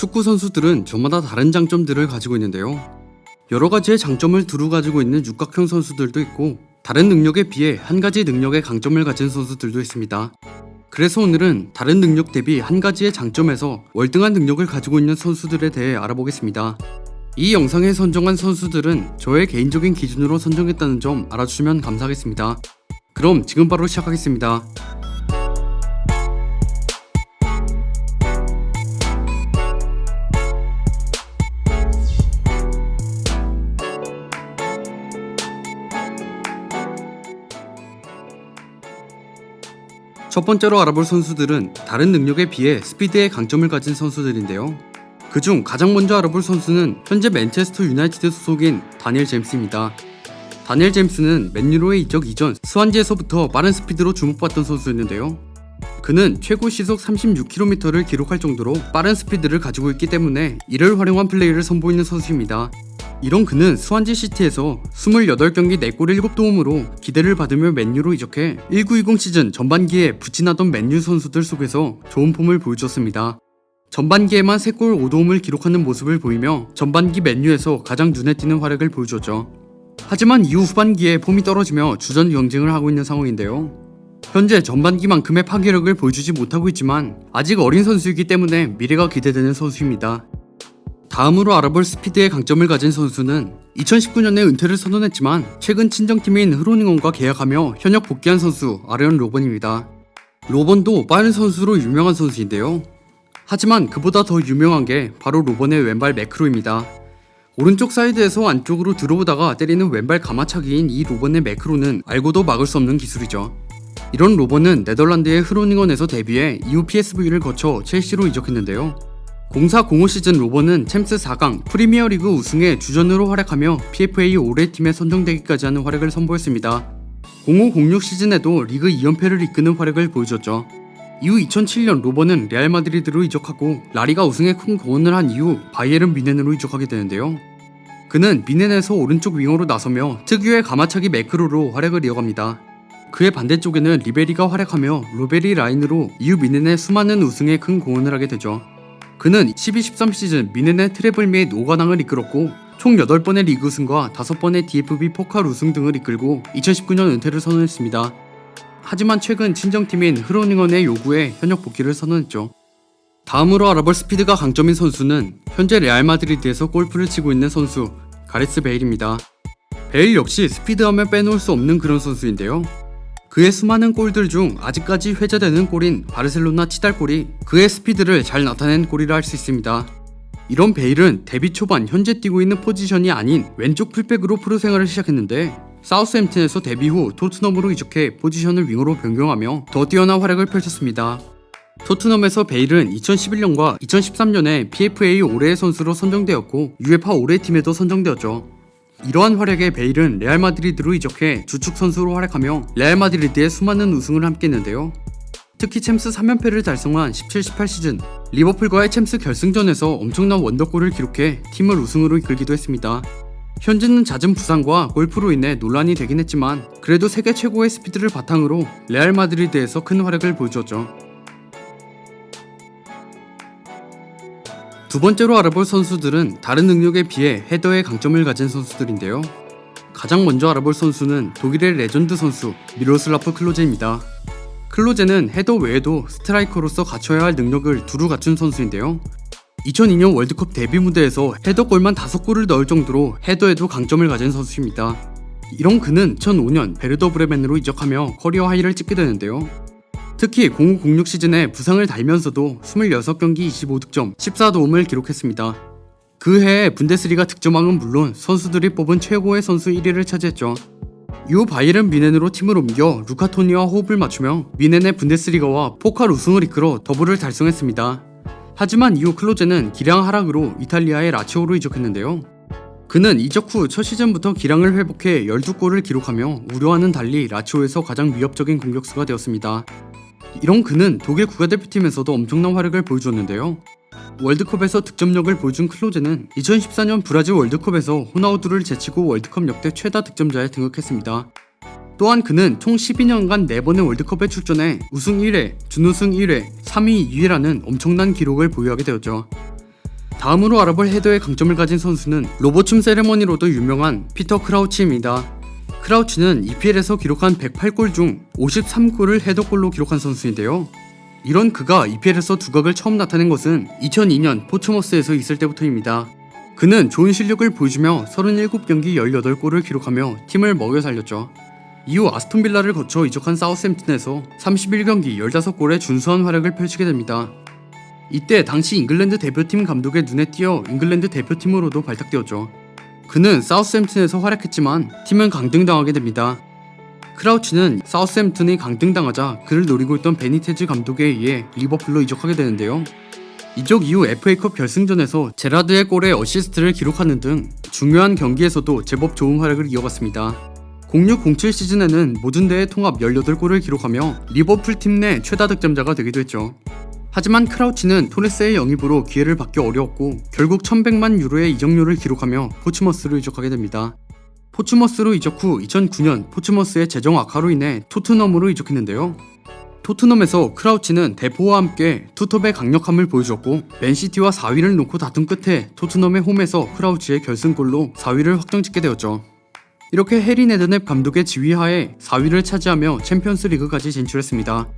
축구 선수들은 저마다 다른 장점들을 가지고 있는데요. 여러 가지의 장점을 두루 가지고 있는 육각형 선수들도 있고 다른 능력에 비해 한 가지 능력의 강점을 가진 선수들도 있습니다. 그래서 오늘은 다른 능력 대비 한 가지의 장점에서 월등한 능력을 가지고 있는 선수들에 대해 알아보겠습니다. 이 영상에 선정한 선수들은 저의 개인적인 기준으로 선정했다는 점 알아주시면 감사하겠습니다. 그럼 지금 바로 시작하겠습니다. 첫 번째로 알아볼 선수들은 다른 능력에 비해 스피드의 강점을 가진 선수들인데요. 그중 가장 먼저 알아볼 선수는 현재 맨체스터 유나이티드 소속인 다니엘 제임스입니다. 다니엘 제임스는 맨유로의 이적 이전 스완지에서부터 빠른 스피드로 주목받던 선수였는데요. 그는 최고 시속 36km를 기록할 정도로 빠른 스피드를 가지고 있기 때문에 이를 활용한 플레이를 선보이는 선수입니다. 이런 그는 스완지 시티에서 28경기 4골 7도움으로 기대를 받으며 맨유로 이적해 1920 시즌 전반기에 부진하던 맨유 선수들 속에서 좋은 폼을 보여줬습니다. 전반기에만 3골 5도움을 기록하는 모습을 보이며 전반기 맨유에서 가장 눈에 띄는 활약을 보여줬죠. 하지만 이후 후반기에 폼이 떨어지며 주전 경쟁을 하고 있는 상황인데요. 현재 전반기만큼의 파괴력을 보여주지 못하고 있지만 아직 어린 선수이기 때문에 미래가 기대되는 선수입니다. 다음으로 알아볼 스피드의 강점을 가진 선수는 2019년에 은퇴를 선언했지만 최근 친정팀인 흐로닝원과 계약하며 현역 복귀한 선수 아레언 로번입니다. 로번도 빠른 선수로 유명한 선수인데요. 하지만 그보다 더 유명한 게 바로 로번의 왼발 매크로입니다. 오른쪽 사이드에서 안쪽으로 들어오다가 때리는 왼발 가마차기인 이 로번의 매크로는 알고도 막을 수 없는 기술이죠. 이런 로번은 네덜란드의 흐로닝원에서 데뷔해 이후 PSV를 거쳐 첼시로 이적했는데요. 04-05 시즌 로번은 챔스 4강 프리미어리그 우승에 주전으로 활약하며 PFA 올해 팀에 선정되기까지 하는 활약을 선보였습니다. 05-06 시즌에도 리그 2연패를 이끄는 활약을 보여줬죠. 이후 2007년 로번은 레알 마드리드로 이적하고 라리가 우승에 큰 공헌을 한 이후 바이에른 뮌헨으로 이적하게 되는데요. 그는 뮌헨에서 오른쪽 윙어로 나서며 특유의 가마차기 매크로로 활약을 이어갑니다. 그의 반대쪽에는 리베리가 활약하며 로베리 라인으로 이후 뮌헨의 수많은 우승에 큰 공헌을 하게 되죠. 그는 12-13 시즌 뮌헨의 트래블 및 5관왕을 이끌었고 총 8번의 리그 우승과 5번의 DFB 포칼 우승 등을 이끌고 2019년 은퇴를 선언했습니다. 하지만 최근 친정팀인 흐로닝원의 요구에 현역 복귀를 선언했죠. 다음으로 알아볼 스피드가 강점인 선수는 현재 레알 마드리드에서 골프를 치고 있는 선수 가레스 베일입니다. 베일 역시 스피드하면 빼놓을 수 없는 그런 선수인데요. 그의 수많은 골들 중 아직까지 회자되는 골인 바르셀로나 치달골이 그의 스피드를 잘 나타낸 골이라 할 수 있습니다. 이런 베일은 데뷔 초반 현재 뛰고 있는 포지션이 아닌 왼쪽 풀백으로 프로 생활을 시작했는데 사우스햄튼에서 데뷔 후 토트넘으로 이적해 포지션을 윙어로 변경하며 더 뛰어난 활약을 펼쳤습니다. 토트넘에서 베일은 2011년과 2013년에 PFA 올해의 선수로 선정되었고 UEFA 올해 팀에도 선정되었죠. 이러한 활약의 베일은 레알 마드리드로 이적해 주축 선수로 활약하며 레알 마드리드의 수많은 우승을 함께했는데요. 특히 챔스 3연패를 달성한 17-18 시즌 리버풀과의 챔스 결승전에서 엄청난 원더골을 기록해 팀을 우승으로 이끌기도 했습니다. 현재는 잦은 부상과 골프로 인해 논란이 되긴 했지만 그래도 세계 최고의 스피드를 바탕으로 레알 마드리드에서 큰 활약을 보여주었죠. 두 번째로 알아볼 선수들은 다른 능력에 비해 헤더의 강점을 가진 선수들인데요. 가장 먼저 알아볼 선수는 독일의 레전드 선수 미로슬라프 클로제입니다. 클로제는 헤더 외에도 스트라이커로서 갖춰야 할 능력을 두루 갖춘 선수인데요. 2002년 월드컵 데뷔 무대에서 헤더골만 5골을 넣을 정도로 헤더에도 강점을 가진 선수입니다. 이런 그는 2005년 베르더 브레멘으로 이적하며 커리어 하이를 찍게 되는데요. 특히 05-06 시즌에 부상을 달면서도 26경기 25득점, 14도움을 기록했습니다. 그 해에 분데스리가 득점왕은 물론 선수들이 뽑은 최고의 선수 1위를 차지했죠. 이후 바이에른 뮌헨으로 팀을 옮겨 루카 토니와 호흡을 맞추며 뮌헨의 분데스리가와 포칼 우승을 이끌어 더블을 달성했습니다. 하지만 이후 클로제는 기량 하락으로 이탈리아의 라치오로 이적했는데요. 그는 이적 후 첫 시즌부터 기량을 회복해 12골을 기록하며 우려와는 달리 라치오에서 가장 위협적인 공격수가 되었습니다. 이런 그는 독일 국가대표팀에서도 엄청난 활약을 보여줬는데요. 월드컵에서 득점력을 보여준 클로제는 2014년 브라질 월드컵에서 호나우두를 제치고 월드컵 역대 최다 득점자에 등극했습니다. 또한 그는 총 12년간 4번의 월드컵에 출전해 우승 1회, 준우승 1회, 3위 2회라는 엄청난 기록을 보유하게 되었죠. 다음으로 알아볼 헤더의 강점을 가진 선수는 로봇춤 세레머니로도 유명한 피터 크라우치입니다. 크라우치는 EPL에서 기록한 108골 중 53골을 헤더골로 기록한 선수인데요. 이런 그가 EPL에서 두각을 처음 나타낸 것은 2002년 포츠머스에서 있을 때부터입니다. 그는 좋은 실력을 보여주며 37경기 18골을 기록하며 팀을 먹여 살렸죠. 이후 아스톤빌라를 거쳐 이적한 사우스햄튼에서 31경기 15골의 준수한 활약을 펼치게 됩니다. 이때 당시 잉글랜드 대표팀 감독의 눈에 띄어 잉글랜드 대표팀으로도 발탁되었죠. 그는 사우스햄튼에서 활약했지만 팀은 강등당하게 됩니다. 크라우치는 사우스햄튼이 강등당하자 그를 노리고 있던 베니테즈 감독에 의해 리버풀로 이적하게 되는데요. 이적 이후 FA컵 결승전에서 제라드의 골에 어시스트를 기록하는 등 중요한 경기에서도 제법 좋은 활약을 이어갔습니다. 06-07 시즌에는 모든 대회 통합 18골을 기록하며 리버풀 팀 내 최다 득점자가 되기도 했죠. 하지만 크라우치는 토레스의 영입으로 기회를 받기 어려웠고 결국 1100만 유로의 이적료를 기록하며 포츠머스로 이적하게 됩니다. 포츠머스로 이적 후 2009년 포츠머스의 재정 악화로 인해 토트넘으로 이적했는데요. 토트넘에서 크라우치는 대포와 함께 투톱의 강력함을 보여주었고 맨시티와 4위를 놓고 다툰 끝에 토트넘의 홈에서 크라우치의 결승골로 4위를 확정짓게 되었죠. 이렇게 해리 네드넵 감독의 지휘하에 4위를 차지하며 챔피언스 리그까지 진출했습니다.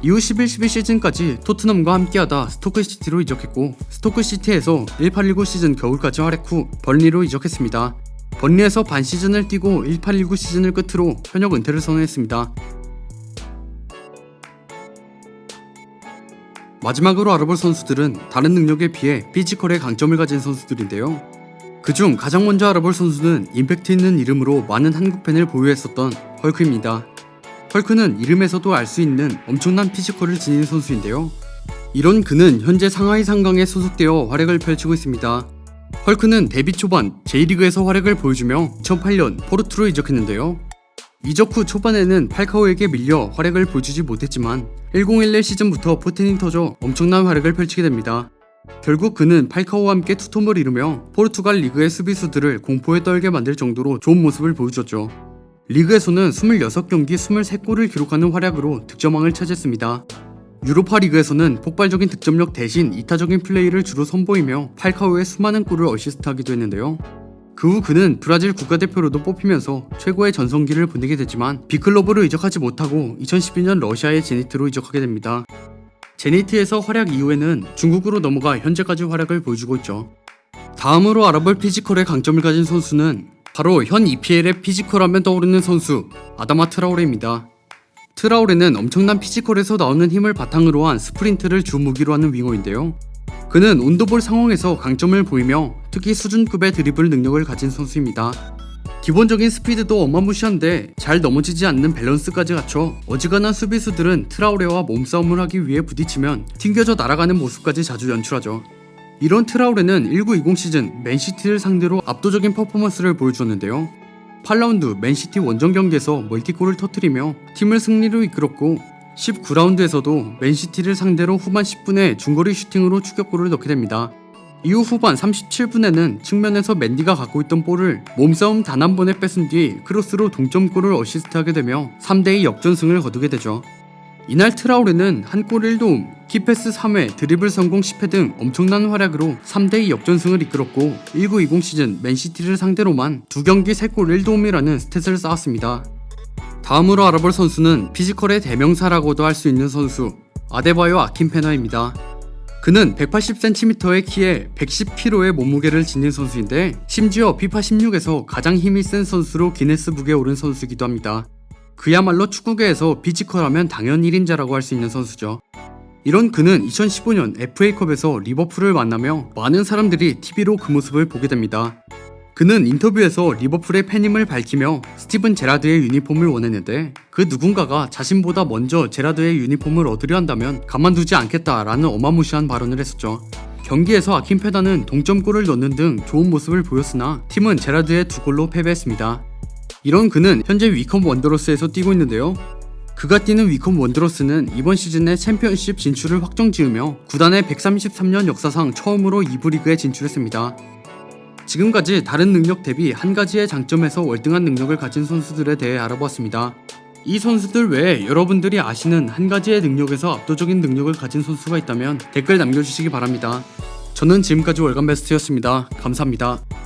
이후 11-12 시즌까지 토트넘과 함께하다 스토크시티로 이적했고 스토크시티에서 18-19 시즌 겨울까지 활약 후 번리로 이적했습니다. 번리에서 반 시즌을 뛰고 18-19 시즌을 끝으로 현역 은퇴를 선언했습니다. 마지막으로 알아볼 선수들은 다른 능력에 비해 피지컬의 강점을 가진 선수들인데요. 그중 가장 먼저 알아볼 선수는 임팩트 있는 이름으로 많은 한국 팬을 보유했었던 헐크입니다. 헐크는 이름에서도 알 수 있는 엄청난 피지컬을 지닌 선수인데요. 이런 그는 현재 상하이 상강에 소속되어 활약을 펼치고 있습니다. 헐크는 데뷔 초반 J리그에서 활약을 보여주며 2008년 포르투로 이적했는데요. 이적 후 초반에는 팔카오에게 밀려 활약을 보여주지 못했지만 1011 시즌부터 포텐이 터져 엄청난 활약을 펼치게 됩니다. 결국 그는 팔카오와 함께 투톱을 이루며 포르투갈 리그의 수비수들을 공포에 떨게 만들 정도로 좋은 모습을 보여줬죠. 리그에서는 26경기 23골을 기록하는 활약으로 득점왕을 차지했습니다. 유로파 리그에서는 폭발적인 득점력 대신 이타적인 플레이를 주로 선보이며 팔카오의 수많은 골을 어시스트하기도 했는데요. 그 후 그는 브라질 국가대표로도 뽑히면서 최고의 전성기를 보내게 됐지만 빅클럽으로 이적하지 못하고 2012년 러시아의 제니트로 이적하게 됩니다. 제니트에서 활약 이후에는 중국으로 넘어가 현재까지 활약을 보여주고 있죠. 다음으로 알아볼 피지컬의 강점을 가진 선수는 바로 현 EPL의 피지컬하면 떠오르는 선수 아다마 트라오레입니다. 트라오레는 엄청난 피지컬에서 나오는 힘을 바탕으로 한 스프린트를 주 무기로 하는 윙어인데요. 그는 온더볼 상황에서 강점을 보이며 특히 수준급의 드리블 능력을 가진 선수입니다. 기본적인 스피드도 어마무시한데 잘 넘어지지 않는 밸런스까지 갖춰 어지간한 수비수들은 트라오레와 몸싸움을 하기 위해 부딪히면 튕겨져 날아가는 모습까지 자주 연출하죠. 이런 트라오레는 19-20 시즌 맨시티를 상대로 압도적인 퍼포먼스를 보여주었는데요. 8라운드 맨시티 원정 경기에서 멀티골을 터뜨리며 팀을 승리로 이끌었고 19라운드에서도 맨시티를 상대로 후반 10분에 중거리 슈팅으로 추격골을 넣게 됩니다. 이후 후반 37분에는 측면에서 맨디가 갖고 있던 볼을 몸싸움 단 한 번에 뺏은 뒤 크로스로 동점골을 어시스트하게 되며 3대2 역전승을 거두게 되죠. 이날 트라오레는 한 골 1도움, 키패스 3회, 드리블 성공 10회 등 엄청난 활약으로 3대2 역전승을 이끌었고 19-20 시즌 맨시티를 상대로만 2경기 3골 1도움이라는 스탯을 쌓았습니다. 다음으로 알아볼 선수는 피지컬의 대명사라고도 할 수 있는 선수 아데바요 아킨페나입니다. 그는 180cm의 키에 110kg의 몸무게를 지닌 선수인데 심지어 피파 16에서 가장 힘이 센 선수로 기네스북에 오른 선수이기도 합니다. 그야말로 축구계에서 피지컬하면 당연 1인자라고 할 수 있는 선수죠. 이런 그는 2015년 FA컵에서 리버풀을 만나며 많은 사람들이 TV로 그 모습을 보게 됩니다. 그는 인터뷰에서 리버풀의 팬임을 밝히며 스티븐 제라드의 유니폼을 원했는데 그 누군가가 자신보다 먼저 제라드의 유니폼을 얻으려 한다면 가만두지 않겠다라는 어마무시한 발언을 했었죠. 경기에서 아킨페나는 동점골을 넣는 등 좋은 모습을 보였으나 팀은 제라드의 2골로 패배했습니다. 이런 그는 현재 위컴 원더러스에서 뛰고 있는데요. 그가 뛰는 위컴 원더러스는 이번 시즌에 챔피언십 진출을 확정지으며 구단의 133년 역사상 처음으로 2부 리그에 진출했습니다. 지금까지 다른 능력 대비 한 가지의 장점에서 월등한 능력을 가진 선수들에 대해 알아보았습니다. 이 선수들 외에 여러분들이 아시는 한 가지의 능력에서 압도적인 능력을 가진 선수가 있다면 댓글 남겨주시기 바랍니다. 저는 지금까지 월간 베스트였습니다. 감사합니다.